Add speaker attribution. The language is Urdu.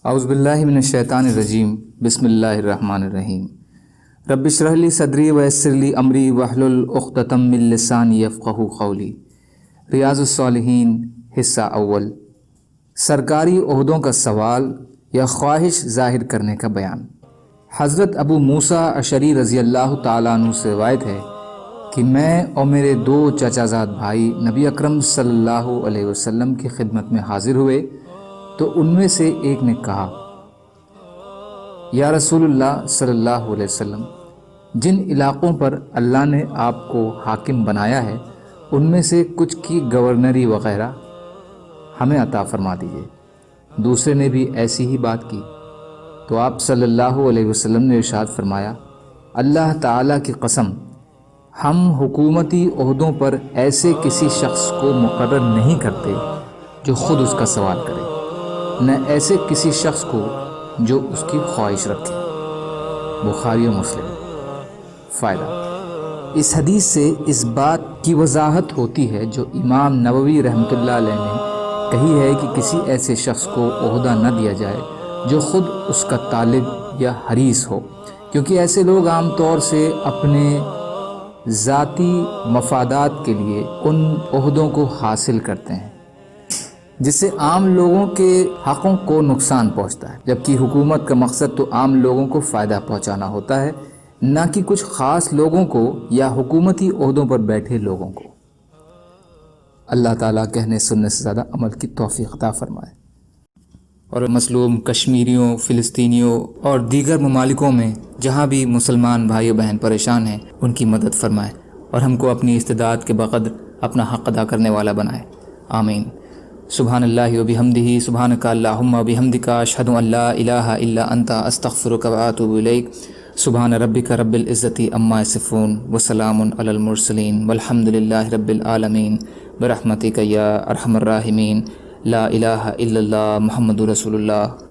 Speaker 1: اعوذ باللہ من الشیطان الرجیم بسم اللہ الرحمن الرحیم رب اشرح لی صدری ویسر لی امری واحلل عقدۃ من لسانی یفقہوا قولی۔ ریاض الصالحین حصہ اول، سرکاری عہدوں کا سوال یا خواہش ظاہر کرنے کا بیان۔ حضرت ابو موسیٰ اشعری رضی اللہ تعالیٰ عنہ سے روایت ہے کہ میں اور میرے دو چچا زاد بھائی نبی اکرم صلی اللہ علیہ وسلم کی خدمت میں حاضر ہوئے تو ان میں سے ایک نے کہا، یا رسول اللہ صلی اللہ علیہ وسلم، جن علاقوں پر اللہ نے آپ کو حاکم بنایا ہے ان میں سے کچھ کی گورنری وغیرہ ہمیں عطا فرما دیجیے۔ دوسرے نے بھی ایسی ہی بات کی تو آپ صلی اللہ علیہ وسلم نے ارشاد فرمایا، اللہ تعالیٰ کی قسم، ہم حکومتی عہدوں پر ایسے کسی شخص کو مقرر نہیں کرتے جو خود اس کا سوال کرے، نہ ایسے کسی شخص کو جو اس کی خواہش رکھے۔ بخاری و مسلم۔ فائدہ، اس حدیث سے اس بات کی وضاحت ہوتی ہے جو امام نووی رحمۃ اللہ علیہ نے کہی ہے کہ کسی ایسے شخص کو عہدہ نہ دیا جائے جو خود اس کا طالب یا حریص ہو، کیونکہ ایسے لوگ عام طور سے اپنے ذاتی مفادات کے لیے ان عہدوں کو حاصل کرتے ہیں جس سے عام لوگوں کے حقوں کو نقصان پہنچتا ہے، جبکہ حکومت کا مقصد تو عام لوگوں کو فائدہ پہنچانا ہوتا ہے، نہ کہ کچھ خاص لوگوں کو یا حکومتی عہدوں پر بیٹھے لوگوں کو۔ اللہ تعالیٰ کہنے سننے سے زیادہ عمل کی توفیق عطا فرمائے، اور مظلوم کشمیریوں، فلسطینیوں اور دیگر ممالکوں میں جہاں بھی مسلمان بھائی و بہن پریشان ہیں ان کی مدد فرمائے، اور ہم کو اپنی استطاعت کے بقدر اپنا حق ادا کرنے والا بنائے، آمین۔ سبحان اللہ و بحمدہ، سبحانک اللہم و بحمدک، اشہد ان لا الہ الا انت، استغفرک و اتوب الیک۔ سبحان ربک رب العزت عما یصفون وسلام علی المرسلین والحمد للہ رب العالمین، برحمتک یا ارحم الراحمین، لا الہ الا اللہ محمد رسول اللہ۔